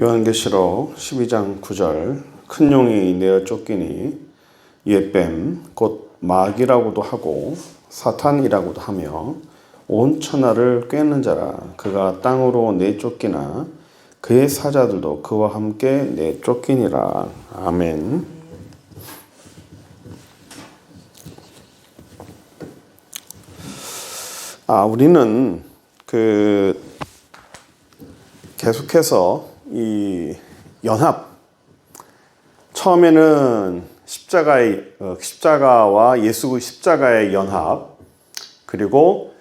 요한계시록 12장 9절 큰 용이 내어 쫓기니 이에 뱀 곧 마귀라고도 하고 사탄이라고도 하며 온 천하를 꿰는 자라. 그가 땅으로 내쫓기나 그의 사자들도 그와 함께 내쫓기니라. 아멘. 우리는 계속해서 이 연합, 처음에는 십자가와 예수 십자가의 연합, 그리고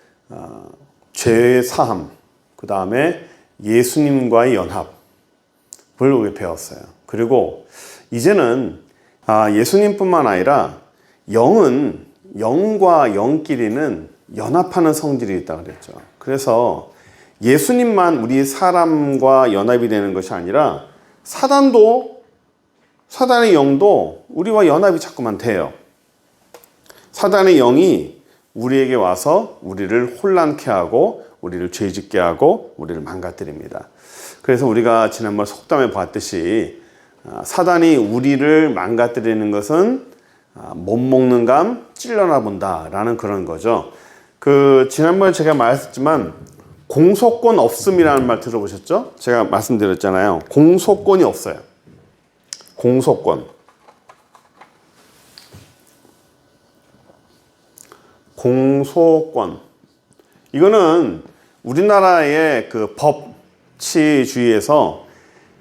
죄의 사함, 그 다음에 예수님과의 연합을 우리 배웠어요. 그리고 이제는 예수님뿐만 아니라 영과 영끼리는 연합하는 성질이 있다고 그랬죠. 그래서 예수님만 우리 사람과 연합이 되는 것이 아니라 사단의 영도 우리와 연합이 자꾸만 돼요. 사단의 영이 우리에게 와서 우리를 혼란케 하고 우리를 죄짓게 하고 우리를 망가뜨립니다. 그래서 우리가 지난번 속담에 봤듯이 사단이 우리를 망가뜨리는 것은 못 먹는 감 찔러나 본다라는 그런 거죠. 지난번에 제가 말했지만 공소권 없음이라는 말 들어보셨죠? 제가 말씀드렸잖아요. 공소권이 없어요. 공소권. 이거는 우리나라의 법치주의에서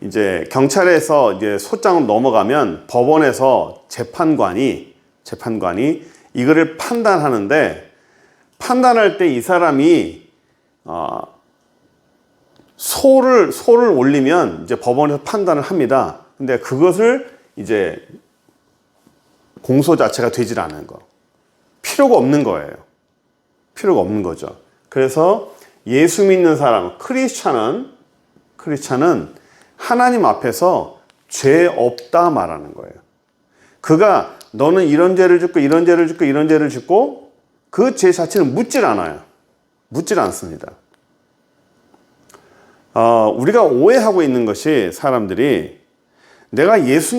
이제 경찰에서 이제 소장으로 넘어가면 법원에서 재판관이 이거를 판단하는데, 판단할 때 이 사람이 소를 올리면 이제 법원에서 판단을 합니다. 근데 그것을 이제 공소 자체가 되질 않은 거. 필요가 없는 거예요. 필요가 없는 거죠. 그래서 예수 믿는 사람, 크리스찬은 하나님 앞에서 죄 없다 말하는 거예요. 그가 너는 이런 죄를 짓고 이런 죄를 짓고 이런 죄를 짓고 그 죄 자체는 묻질 않아요. 묻질 않습니다. 우리가 오해하고 있는 것이, 사람들이 내가 예수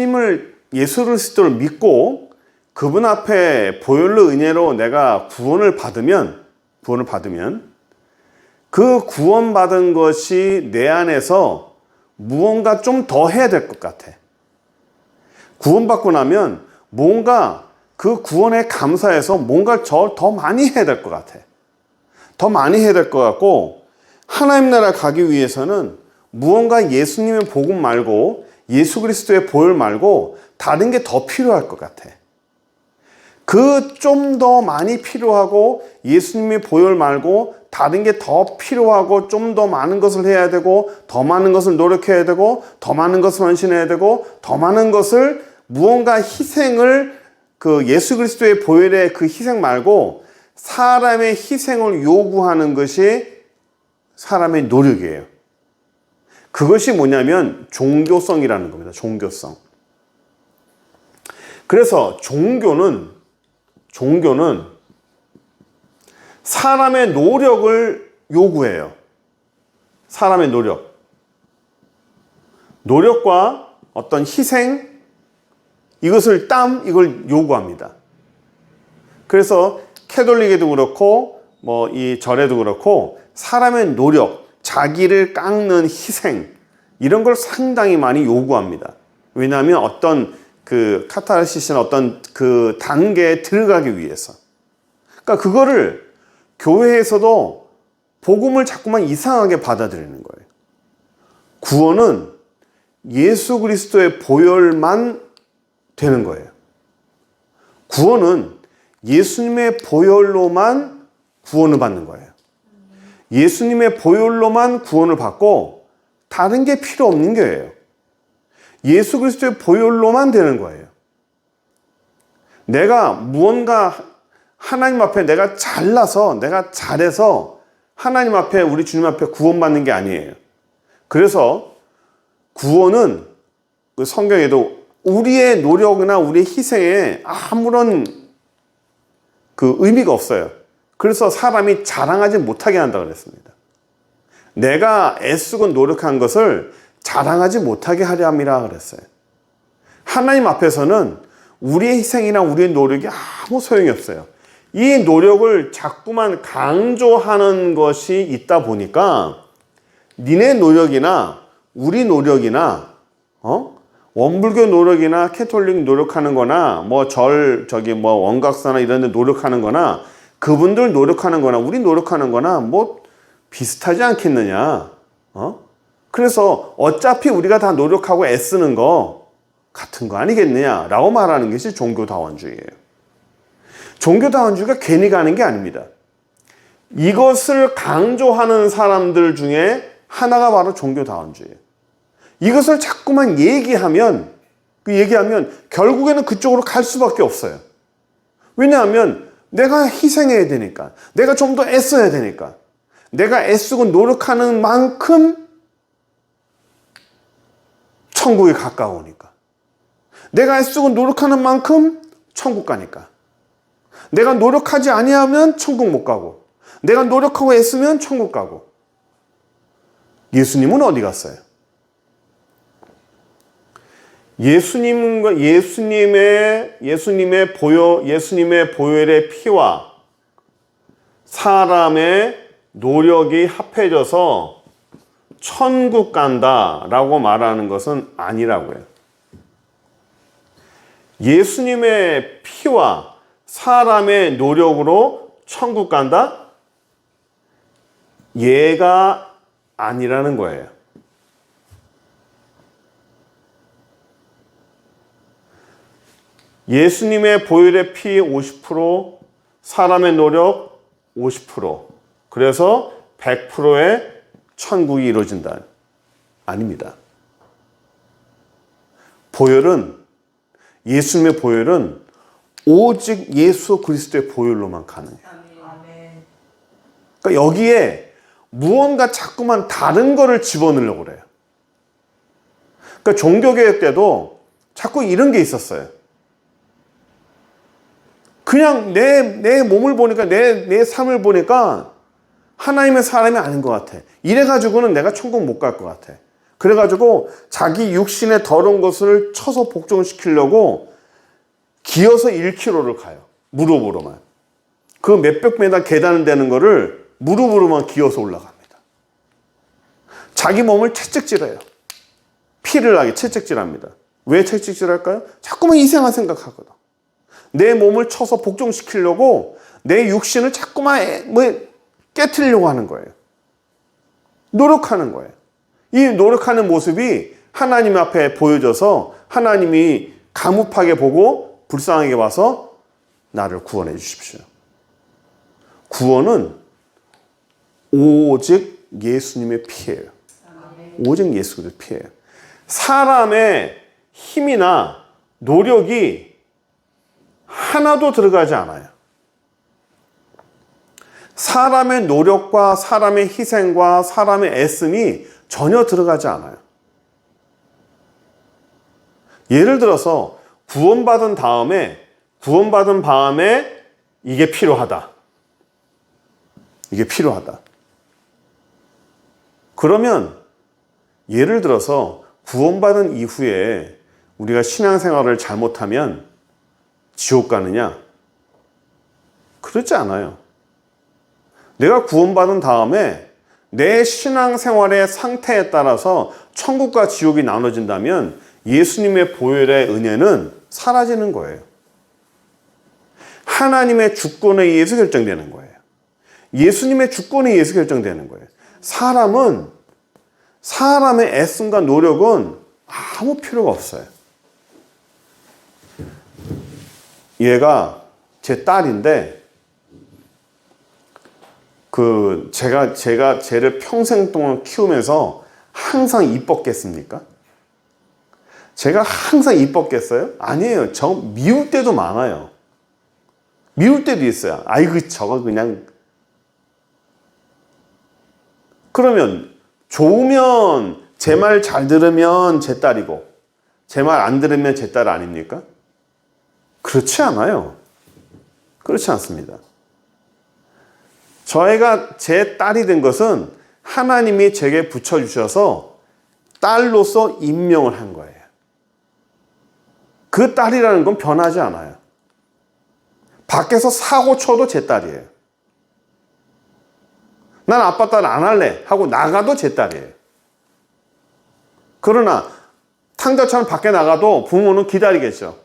그리스도를 믿고 그분 앞에 보혈로 은혜로 내가 구원을 받으면 그 구원받은 것이 내 안에서 무언가 좀 더 해야 될 것 같아. 구원받고 나면 뭔가 그 구원에 감사해서 뭔가를 더 많이 해야 될 것 같아. 더 많이 해야 될 것 같고, 하나님 나라 가기 위해서는 무언가 예수님의 복음 말고 예수 그리스도의 보혈 말고 다른 게 더 필요할 것 같아. 좀 더 많이 필요하고 예수님의 보혈 말고 다른 게 더 필요하고 좀 더 많은 것을 해야 되고 더 많은 것을 노력해야 되고 더 많은 것을 헌신해야 되고 더 많은 것을 무언가 희생을 예수 그리스도의 보혈의 그 희생 말고 사람의 희생을 요구하는 것이 사람의 노력이에요. 그것이 뭐냐면 종교성이라는 겁니다. 종교성. 그래서 종교는 사람의 노력을 요구해요. 사람의 노력과 어떤 희생, 이걸 요구합니다. 그래서 캐톨릭에도 그렇고 이 절에도 그렇고 사람의 노력, 자기를 깎는 희생, 이런 걸 상당히 많이 요구합니다. 왜냐하면 어떤 카타르시스나 어떤 단계에 들어가기 위해서. 그러니까 그거를 교회에서도 복음을 자꾸만 이상하게 받아들이는 거예요. 구원은 예수 그리스도의 보혈만 되는 거예요. 구원은 예수님의 보혈로만 구원을 받는 거예요. 예수님의 보혈로만 구원을 받고 다른 게 필요 없는 거예요. 예수 그리스도의 보혈로만 되는 거예요. 내가 무언가 하나님 앞에 내가 잘해서 하나님 앞에, 우리 주님 앞에 구원받는 게 아니에요. 그래서 구원은 성경에도 우리의 노력이나 우리의 희생에 아무런 의미가 없어요. 그래서 사람이 자랑하지 못하게 한다고 그랬습니다. 내가 애쓰고 노력한 것을 자랑하지 못하게 하려 함이라 그랬어요. 하나님 앞에서는 우리의 희생이나 우리의 노력이 아무 소용이 없어요. 이 노력을 자꾸만 강조하는 것이 있다 보니까 니네 노력이나 우리 노력이나 원불교 노력이나 캐톨릭 노력하는 거나 원각사나 이런 데 노력하는 거나 그분들 노력하는 거나 우리 노력하는 거나 비슷하지 않겠느냐. 그래서 어차피 우리가 다 노력하고 애쓰는 거 같은 거 아니겠느냐라고 말하는 것이 종교다원주의예요. 종교다원주의가 괜히 가는 게 아닙니다. 이것을 강조하는 사람들 중에 하나가 바로 종교다원주의예요. 이것을 자꾸만 얘기하면 결국에는 그쪽으로 갈 수밖에 없어요. 왜냐하면 내가 희생해야 되니까, 내가 좀 더 애써야 되니까, 내가 애쓰고 노력하는 만큼 천국에 가까우니까, 내가 애쓰고 노력하는 만큼 천국 가니까, 내가 노력하지 아니하면 천국 못 가고, 내가 노력하고 애쓰면 천국 가고. 예수님은 어디 갔어요? 예수님의 보혈의 피와 사람의 노력이 합해져서 천국 간다라고 말하는 것은 아니라고요. 예수님의 피와 사람의 노력으로 천국 간다? 얘가 아니라는 거예요. 예수님의 보혈의 피 50%, 사람의 노력 50%. 그래서 100%의 천국이 이루어진다. 아닙니다. 예수님의 보혈은 오직 예수 그리스도의 보혈로만 가능해요. 그러니까 여기에 무언가 자꾸만 다른 거를 집어넣으려고 그래요. 그러니까 종교개혁 때도 자꾸 이런 게 있었어요. 그냥 내 몸을 보니까, 내 삶을 보니까 하나님의 사람이 아닌 것 같아. 이래가지고는 내가 천국 못 갈 것 같아. 그래가지고 자기 육신의 더러운 것을 쳐서 복종시키려고 기어서 1km를 가요. 무릎으로만. 그 몇백 메다 계단을 되는 거를 무릎으로만 기어서 올라갑니다. 자기 몸을 채찍질해요. 피를 나게 채찍질합니다. 왜 채찍질할까요? 자꾸만 이상한 생각하거든. 내 몸을 쳐서 복종시키려고 내 육신을 자꾸만 깨트리려고 하는 거예요. 노력하는 거예요. 이 노력하는 모습이 하나님 앞에 보여져서 하나님이 가뭅하게 보고 불쌍하게 봐서 나를 구원해 주십시오. 구원은 오직 예수님의 피예요. 오직 예수의 피예요. 사람의 힘이나 노력이 하나도 들어가지 않아요. 사람의 노력과 사람의 희생과 사람의 애씀이 전혀 들어가지 않아요. 예를 들어서 구원받은 다음에 이게 필요하다. 이게 필요하다. 그러면 예를 들어서 구원받은 이후에 우리가 신앙생활을 잘못하면 지옥 가느냐? 그렇지 않아요. 내가 구원받은 다음에 내 신앙생활의 상태에 따라서 천국과 지옥이 나눠진다면 예수님의 보혈의 은혜는 사라지는 거예요. 하나님의 주권에 의해서 결정되는 거예요. 예수님의 주권에 의해서 결정되는 거예요. 사람의 애씀과 노력은 아무 필요가 없어요. 얘가 제 딸인데, 제가 쟤를 평생 동안 키우면서 항상 이뻤겠습니까? 제가 항상 이뻤겠어요? 아니에요. 저 미울 때도 많아요. 미울 때도 있어요. 아이고, 저거 그냥. 그러면 좋으면 제 말 잘 들으면 제 딸이고 제 말 안 들으면 제 딸 아닙니까? 그렇지 않아요. 그렇지 않습니다. 저희가 제 딸이 된 것은 하나님이 제게 붙여주셔서 딸로서 임명을 한 거예요. 그 딸이라는 건 변하지 않아요. 밖에서 사고 쳐도 제 딸이에요. 난 아빠 딸 안 할래 하고 나가도 제 딸이에요. 그러나 탕자처럼 밖에 나가도 부모는 기다리겠죠.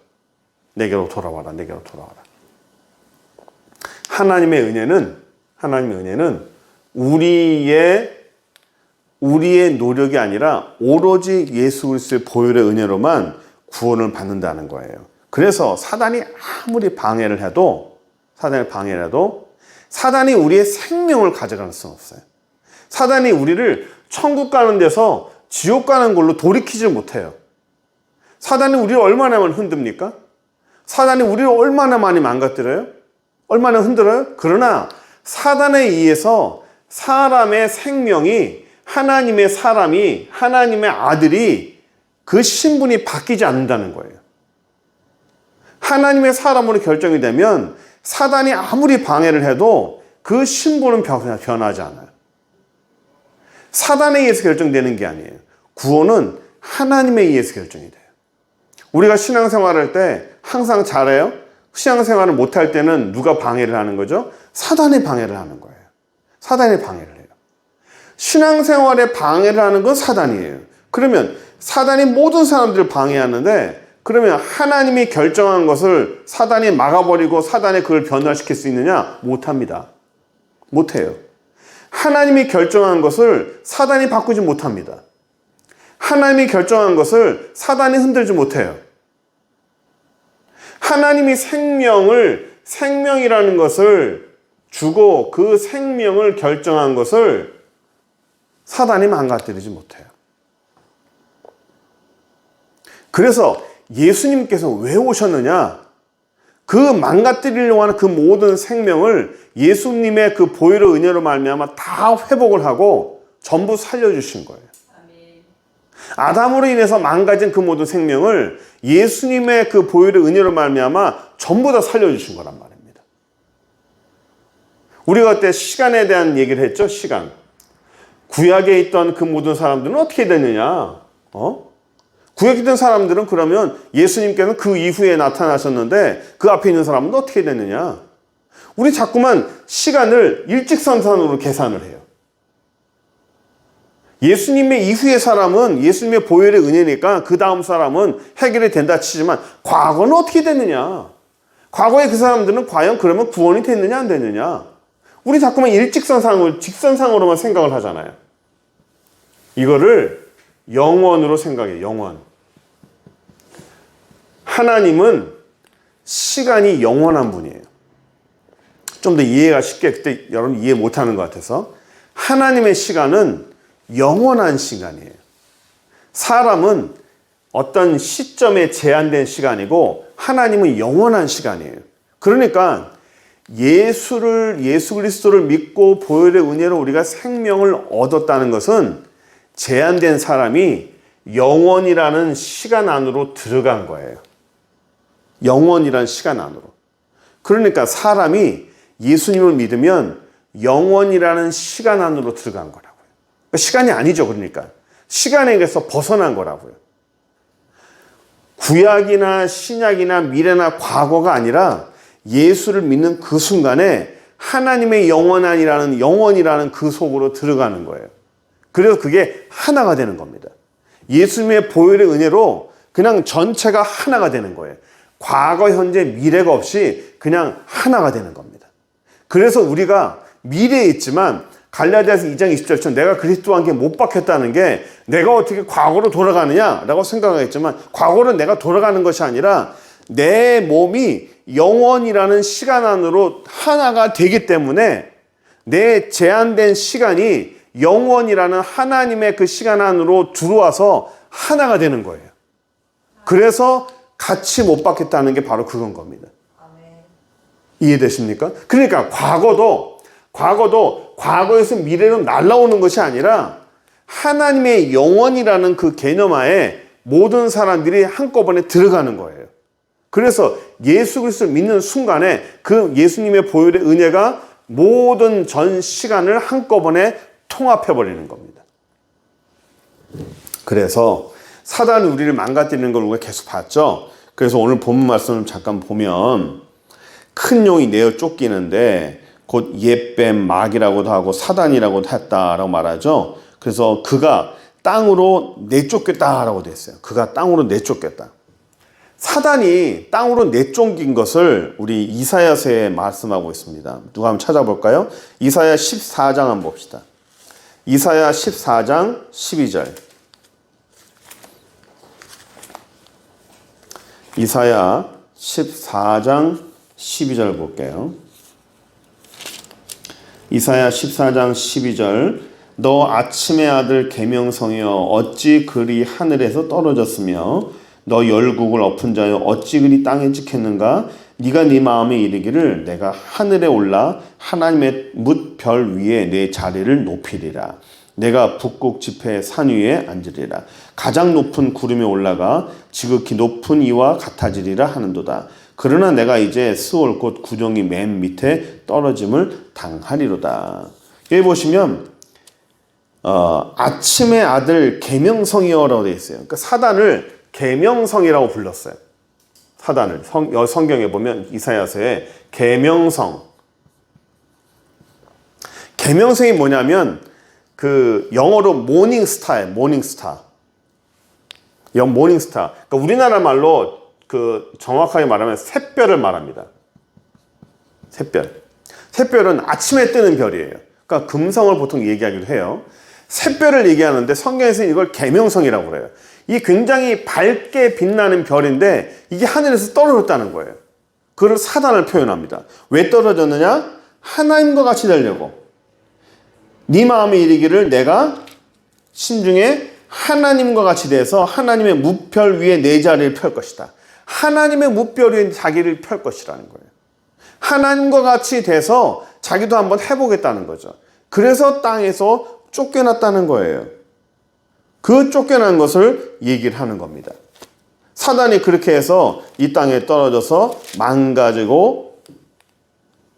내게로 돌아와라, 내게로 돌아와라. 하나님의 은혜는 우리의 노력이 아니라 오로지 예수 그리스도의 보혈의 은혜로만 구원을 받는다는 거예요. 그래서 사단이 아무리 방해를 해도 사단이 우리의 생명을 가져갈 수는 없어요. 사단이 우리를 천국 가는 데서 지옥 가는 걸로 돌이키지 못해요. 사단이 우리를 얼마나 많이 흔듭니까? 사단이 우리를 얼마나 많이 망가뜨려요? 얼마나 흔들어요? 그러나 사단에 의해서 사람의 생명이 하나님의 사람이 하나님의 아들이 그 신분이 바뀌지 않는다는 거예요. 하나님의 사람으로 결정이 되면 사단이 아무리 방해를 해도 그 신분은 변하지 않아요. 사단에 의해서 결정되는 게 아니에요. 구원은 하나님에 의해서 결정이 돼요. 우리가 신앙생활할 때 항상 잘해요? 신앙생활을 못할 때는 누가 방해를 하는 거죠? 사단이 방해를 하는 거예요. 사단이 방해를 해요. 신앙생활에 방해를 하는 건 사단이에요. 그러면 사단이 모든 사람들을 방해하는데 그러면 하나님이 결정한 것을 사단이 막아버리고 사단이 그걸 변화시킬 수 있느냐? 못합니다. 못해요. 하나님이 결정한 것을 사단이 바꾸지 못합니다. 하나님이 결정한 것을 사단이 흔들지 못해요. 하나님이 생명이라는 것을 주고 그 생명을 결정한 것을 사단이 망가뜨리지 못해요. 그래서 예수님께서 왜 오셨느냐? 그 망가뜨리려고 하는 그 모든 생명을 예수님의 그 보혈의 은혜로 말미암아 다 회복을 하고 전부 살려주신 거예요. 아담으로 인해서 망가진 그 모든 생명을 예수님의 그 보혈의 은혜로 말미암아 전부 다 살려주신 거란 말입니다. 우리가 그때 시간에 대한 얘기를 했죠. 시간. 구약에 있던 그 모든 사람들은 어떻게 됐느냐? 구약에 있던 사람들은 그러면 예수님께서는 그 이후에 나타나셨는데 그 앞에 있는 사람은 어떻게 됐느냐? 우리 자꾸만 시간을 일직선상으로 계산을 해요. 예수님의 이후의 사람은 예수님의 보혈의 은혜니까 그 다음 사람은 해결이 된다 치지만 과거는 어떻게 됐느냐? 과거에 그 사람들은 과연 그러면 구원이 됐느냐 안 됐느냐? 우리 자꾸만 직선상으로만 생각을 하잖아요. 이거를 영원으로 생각해요. 영원. 하나님은 시간이 영원한 분이에요. 좀 더 이해가 쉽게 그때 여러분 이해 못하는 것 같아서 하나님의 시간은 영원한 시간이에요. 사람은 어떤 시점에 제한된 시간이고 하나님은 영원한 시간이에요. 그러니까 예수 그리스도를 믿고 보혈의 은혜로 우리가 생명을 얻었다는 것은 제한된 사람이 영원이라는 시간 안으로 들어간 거예요. 영원이라는 시간 안으로. 그러니까 사람이 예수님을 믿으면 영원이라는 시간 안으로 들어간 거라고요. 시간이 아니죠. 그러니까 시간에서 벗어난 거라고요. 구약이나 신약이나 미래나 과거가 아니라 예수를 믿는 그 순간에 하나님의 영원이라는 그 속으로 들어가는 거예요. 그래서 그게 하나가 되는 겁니다. 예수님의 보혈의 은혜로 그냥 전체가 하나가 되는 거예요. 과거, 현재, 미래가 없이 그냥 하나가 되는 겁니다. 그래서 우리가 미래에 있지만 갈라디아서 2장 20절처럼 내가 그리스도와 함께 못 박혔다는 게 내가 어떻게 과거로 돌아가느냐라고 생각하겠지만 과거로 내가 돌아가는 것이 아니라 내 몸이 영원이라는 시간 안으로 하나가 되기 때문에 내 제한된 시간이 영원이라는 하나님의 그 시간 안으로 들어와서 하나가 되는 거예요. 그래서 같이 못 박혔다는 게 바로 그건 겁니다. 이해되십니까? 그러니까 과거도 과거에서 미래로 날아오는 것이 아니라 하나님의 영원이라는 그 개념하에 모든 사람들이 한꺼번에 들어가는 거예요. 그래서 예수 그리스도를 믿는 순간에 그 예수님의 보혈의 은혜가 모든 전 시간을 한꺼번에 통합해버리는 겁니다. 그래서 사단이 우리를 망가뜨리는 걸 우리가 계속 봤죠. 그래서 오늘 본문 말씀을 잠깐 보면 큰 용이 내어 쫓기는데 곧 옛뱀 마귀라고도 하고 사단이라고도 했다라고 말하죠. 그래서 그가 땅으로 내쫓겼다라고 돼 있어요. 그가 땅으로 내쫓겼다. 사단이 땅으로 내쫓긴 것을 우리 이사야서에 말씀하고 있습니다. 누가 한번 찾아볼까요? 이사야 14장 한번 봅시다. 이사야 14장 12절. 이사야 14장 12절 볼게요. 이사야 14장 12절. 너 아침의 아들 계명성이여 어찌 그리 하늘에서 떨어졌으며 너 열국을 엎은 자여 어찌 그리 땅에 찍혔는가? 네가 네 마음에 이르기를 내가 하늘에 올라 하나님의 뭇 별 위에 내 자리를 높이리라. 내가 북극 지폐 산 위에 앉으리라. 가장 높은 구름에 올라가 지극히 높은 이와 같아지리라 하는도다. 그러나 내가 이제 스올 곧 구덩이 맨 밑에 떨어짐을 당하리로다. 여기 보시면 아침의 아들 계명성이여라고 되어 있어요. 그러니까 사단을 계명성이라고 불렀어요. 사단을 성경에 보면 이사야서에 계명성. 계명성이 뭐냐면 그 영어로 모닝스타예요. 모닝스타. 모닝스타. 그러니까 우리나라 말로 그 정확하게 말하면 샛별을 말합니다. 샛별. 샛별은 아침에 뜨는 별이에요. 그러니까 금성을 보통 얘기하기도 해요. 샛별을 얘기하는데 성경에서는 이걸 계명성이라고 그래요. 이 굉장히 밝게 빛나는 별인데 이게 하늘에서 떨어졌다는 거예요. 그걸 사단을 표현합니다. 왜 떨어졌느냐? 하나님과 같이 되려고. 네 마음에 이르기를 내가 신중에 하나님과 같이 돼서 하나님의 무별 위에 내 자리를 펼 것이다. 하나님의 무별 위에 자기를 펼 것이라는 거예요. 하나님과 같이 돼서 자기도 한번 해보겠다는 거죠. 그래서 땅에서 쫓겨났다는 거예요. 그 쫓겨난 것을 얘기를 하는 겁니다. 사단이 그렇게 해서 이 땅에 떨어져서 망가지고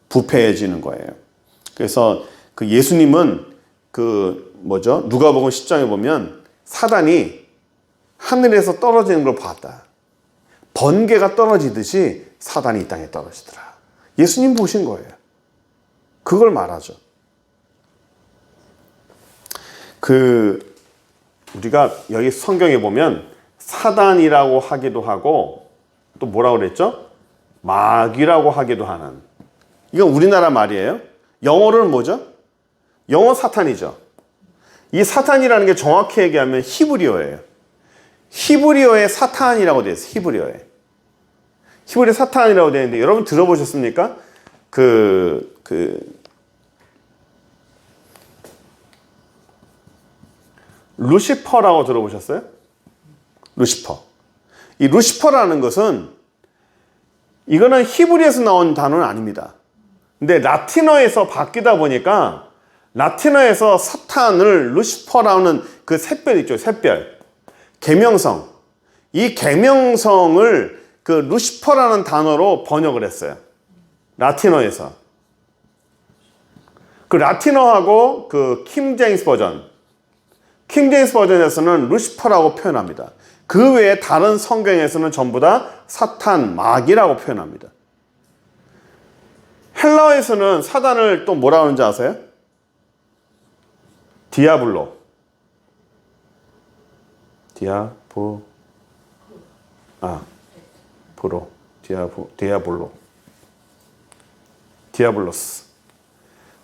부패해지는 거예요. 그래서 그 예수님은 누가복음 10장에 보면 사단이 하늘에서 떨어지는 걸 봤다. 번개가 떨어지듯이 사단이 이 땅에 떨어지더라. 예수님 보신 거예요. 그걸 말하죠. 우리가 여기 성경에 보면 사단이라고 하기도 하고 또 뭐라고 그랬죠? 마귀라고 하기도 하는. 이건 우리나라 말이에요. 영어로는 뭐죠? 영어 사탄이죠. 이 사탄이라는 게 정확히 얘기하면 히브리어예요. 히브리어의 사탄이라고 되어 있어요. 히브리 사탄이라고 되어 있는데 여러분 들어보셨습니까? 루시퍼라고 들어보셨어요? 루시퍼. 이 루시퍼라는 것은 이거는 히브리에서 나온 단어는 아닙니다. 근데 라틴어에서 바뀌다 보니까 라틴어에서 사탄을 루시퍼라는 그 샛별 있죠. 샛별. 계명성. 이 계명성을 그 루시퍼라는 단어로 번역을 했어요. 라틴어에서. 그 라틴어하고 그 킹제임스 버전에서는 루시퍼라고 표현합니다. 그 외에 다른 성경에서는 전부 다 사탄, 마귀라고 표현합니다. 헬라어에서는 사단을 또 뭐라 하는지 아세요? 디아블로.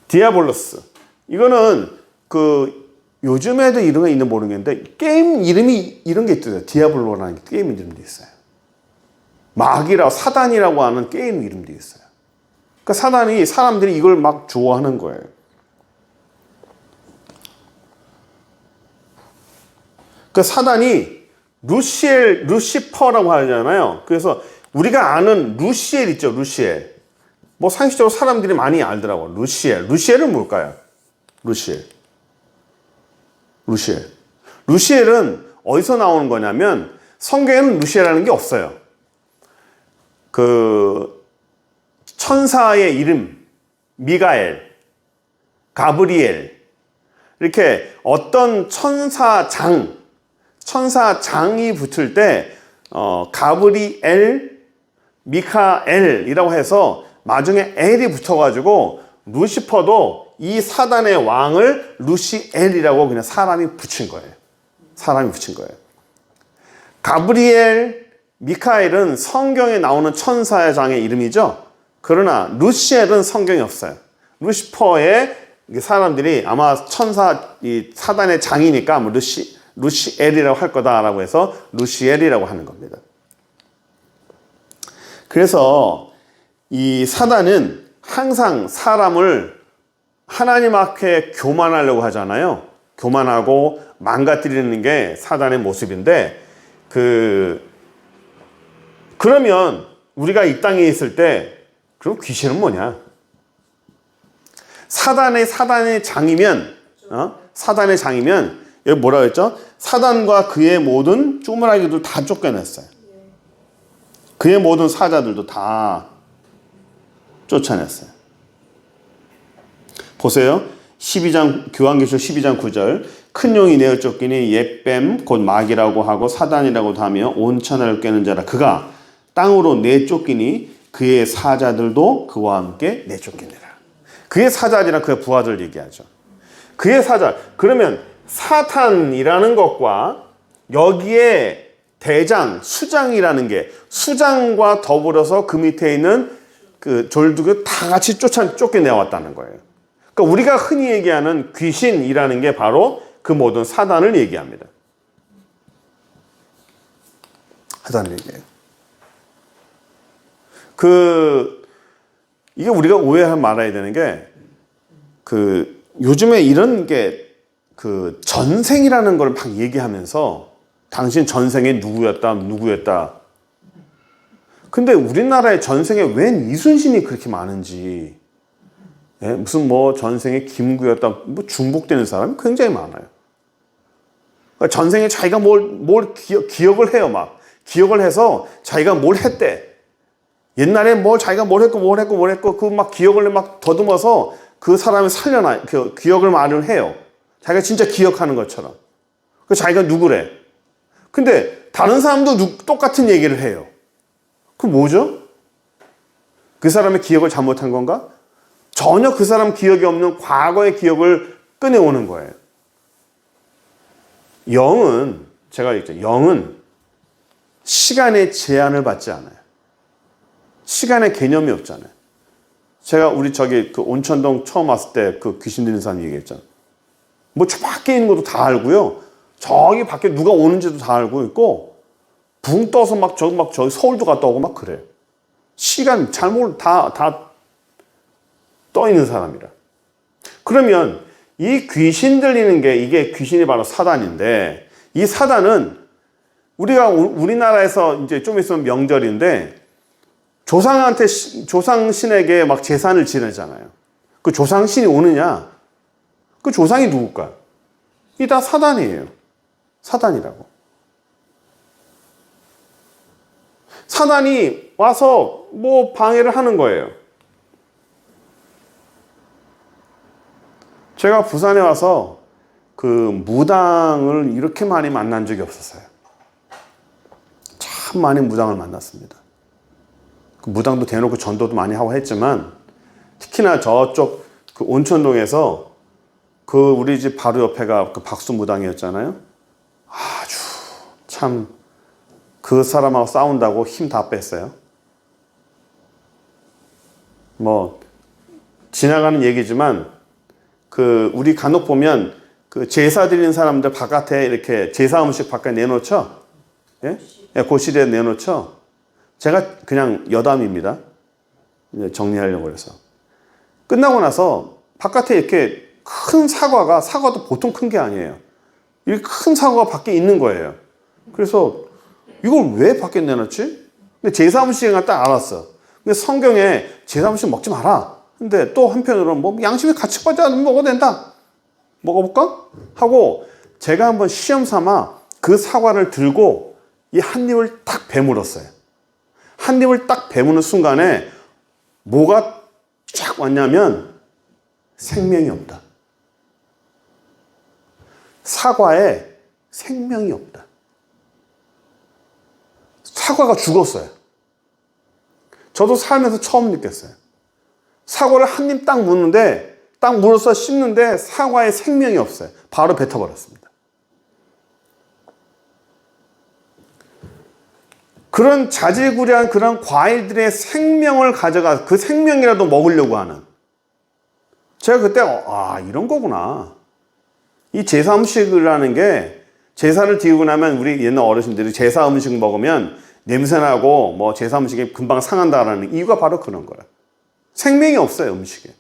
디아블로스. 이거는 요즘에도 이런 게 있는 모르겠는데 게임 이름이 이런 게 있더라고요. 디아블로라는 게임 이름도 있어요. 마귀라고 사단이라고 하는 게임 이름도 있어요. 그러니까 사람들이 이걸 막 좋아하는 거예요. 그 사단이 루시퍼라고 하잖아요. 그래서 우리가 아는 루시엘 있죠, 루시엘. 뭐 상식적으로 사람들이 많이 알더라고요. 루시엘은 뭘까요? 루시엘은 어디서 나오는 거냐면 성경에는 루시엘이라는 게 없어요. 천사의 이름, 미가엘, 가브리엘, 이렇게 어떤 천사장, 천사장이 붙을 때 가브리엘, 미카엘이라고 해서 마중에 엘이 붙어가지고 루시퍼도 이 사단의 왕을 루시엘이라고 그냥 사람이 붙인 거예요. 사람이 붙인 거예요. 가브리엘, 미카엘은 성경에 나오는 천사의 장의 이름이죠. 그러나 루시엘은 성경에 없어요. 루시퍼의 사람들이 아마 이 사단의 장이니까 루시엘이라고 할 거다라고 해서 루시엘이라고 하는 겁니다. 그래서 이 사단은 항상 사람을 하나님 앞에 교만하려고 하잖아요. 교만하고 망가뜨리는 게 사단의 모습인데 그러면 우리가 이 땅에 있을 때 그럼 귀신은 뭐냐? 사단의 장이면 여기 뭐라고 했죠? 사단과 그의 모든 쪼무라기들 다 쫓겨냈어요. 그의 모든 사자들도 다 쫓아냈어요. 보세요. 교환계시록 12장 9절. 큰 용이 내어 쫓기니 옛뱀 곧 마귀라고 하고 사단이라고도 하며 온 천하를 꿰는 자라. 그가 땅으로 내쫓기니 그의 사자들도 그와 함께 내쫓기니라. 그의 사자들이랑 그의 부하들 얘기하죠. 그의 사자. 그러면 사탄이라는 것과 여기에 대장, 수장이라는 게 수장과 더불어서 그 밑에 있는 그 졸두가 다 같이 쫓겨내왔다는 거예요. 그러니까 우리가 흔히 얘기하는 귀신이라는 게 바로 그 모든 사단을 얘기합니다. 사단을 얘기해요. 이게 우리가 오해하지 말아야 되는 게 요즘에 이런 게 전생이라는 걸 막 얘기하면서 당신 전생에 누구였다. 근데 우리나라의 전생에 웬 이순신이 그렇게 많은지, 무슨 전생에 김구였다, 중복되는 사람이 굉장히 많아요. 그러니까 전생에 자기가 뭘 기억을 해요, 막. 기억을 해서 자기가 뭘 했대. 옛날에 자기가 뭘 했고, 그 막 기억을 막 더듬어서 그 사람을 기억을 말을 해요. 자기가 진짜 기억하는 것처럼. 그 자기가 누구래. 근데 다른 사람도 똑같은 얘기를 해요. 그럼 뭐죠? 그 사람의 기억을 잘못한 건가? 전혀 그 사람 기억이 없는 과거의 기억을 꺼내오는 거예요. 제가 얘기했죠. 영은 시간의 제한을 받지 않아요. 시간의 개념이 없잖아요. 제가 우리 온천동 처음 왔을 때 그 귀신 들린 사람 얘기했잖아요. 저 밖에 있는 것도 다 알고요. 저기 밖에 누가 오는지도 다 알고 있고, 붕 떠서 저기 서울도 갔다 오고 막 그래요. 시간 다 떠 있는 사람이라. 그러면 이 귀신 들리는 게 이게 귀신이 바로 사단인데, 이 사단은 우리나라에서 이제 좀 있으면 명절인데 조상신에게 막 제사를 지내잖아요. 그 조상신이 오느냐? 그 조상이 누굴까? 이게 다 사단이에요. 사단이라고. 사단이 와서 방해를 하는 거예요. 제가 부산에 와서 그 무당을 이렇게 많이 만난 적이 없었어요. 참 많이 무당을 만났습니다. 그 무당도 대놓고 전도도 많이 하고 했지만, 특히나 저쪽 그 온천동에서 우리 집 바로 옆에가 그 박수 무당이었잖아요. 아주 참 그 사람하고 싸운다고 힘 다 뺐어요. 지나가는 얘기지만 우리 간혹 보면 제사 드리는 사람들 바깥에 이렇게 제사 음식 바깥에 내놓죠. 예? 고실에 내놓죠. 제가 그냥 여담입니다. 정리하려고 해서. 끝나고 나서 바깥에 이렇게 큰 사과도 보통 큰 게 아니에요. 이렇게 큰 사과가 밖에 있는 거예요. 그래서 이걸 왜 밖에 내놨지? 근데 제사 음식인 딱 알았어. 근데 성경에 제사 음식 먹지 마라. 근데 또 한편으로는 양심이 같이 빠져 않으면 먹어도 된다. 먹어볼까? 하고 제가 한번 시험 삼아 그 사과를 들고 이 한 입을 딱 베물었어요. 한 입을 딱 베무는 순간에 뭐가 쫙 왔냐면 생명이 없다. 사과에 생명이 없다. 사과가 죽었어요. 저도 살면서 처음 느꼈어요. 사과를 한 입 딱 묻는데, 딱 물어서 씹는데 사과에 생명이 없어요. 바로 뱉어버렸습니다. 그런 자질구레한 그런 과일들의 생명을 가져가, 그 생명이라도 먹으려고 하는. 제가 그때, 이런 거구나. 이 제사 음식이라는 게, 제사를 드리고 나면 우리 옛날 어르신들이 제사 음식 먹으면 냄새나고 뭐 제사 음식이 금방 상한다라는 이유가 바로 그런 거예요. 생명이 없어요, 음식에.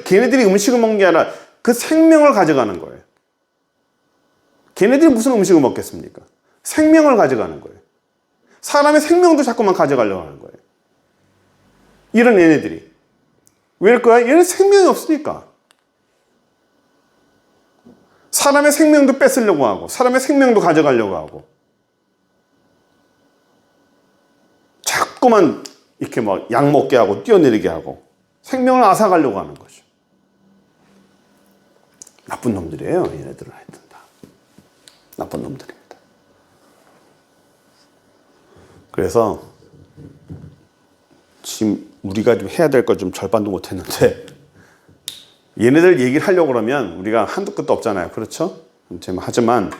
걔네들이 음식을 먹는 게 아니라 그 생명을 가져가는 거예요. 걔네들이 무슨 음식을 먹겠습니까? 생명을 가져가는 거예요. 사람의 생명도 자꾸만 가져가려고 하는 거예요. 이런 얘네들이. 왜일까요? 얘는 생명이 없으니까. 사람의 생명도 뺏으려고 하고, 사람의 생명도 가져가려고 하고, 자꾸만 이렇게 막 약 먹게 하고, 뛰어내리게 하고, 생명을 앗아가려고 하는 거죠. 나쁜 놈들이에요, 얘네들은 하여튼 다. 나쁜 놈들입니다. 그래서 지금 우리가 좀 해야 될 걸 좀 절반도 못 했는데, 얘네들 얘기를 하려고 그러면 우리가 한도 끝도 없잖아요. 그렇죠? 하지만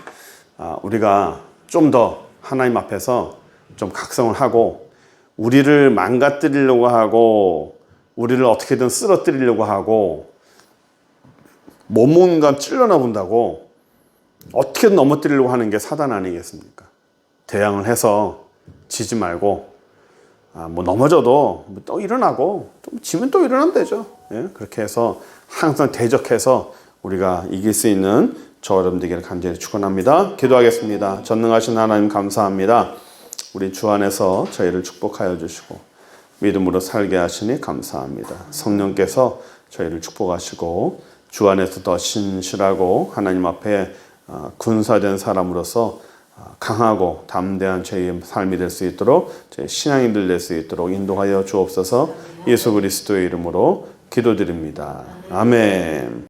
우리가 좀 더 하나님 앞에서 좀 각성을 하고, 우리를 망가뜨리려고 하고, 우리를 어떻게든 쓰러뜨리려고 하고, 뭔가 찔러나 본다고 어떻게든 넘어뜨리려고 하는 게 사단 아니겠습니까? 대항을 해서 지지 말고, 뭐 넘어져도 또 일어나고, 또 지면 또 일어나면 되죠. 예? 그렇게 해서 항상 대적해서 우리가 이길 수 있는 저 여러분 되기를 간절히 축원합니다. 기도하겠습니다. 전능하신 하나님 감사합니다. 우리 주 안에서 저희를 축복하여 주시고 믿음으로 살게 하시니 감사합니다. 성령께서 저희를 축복하시고 주 안에서 더 신실하고 하나님 앞에 군사된 사람으로서 강하고 담대한 저희의 삶이 될 수 있도록, 저희 신앙이 될 수 있도록 인도하여 주옵소서. 예수 그리스도의 이름으로 기도드립니다. 아멘.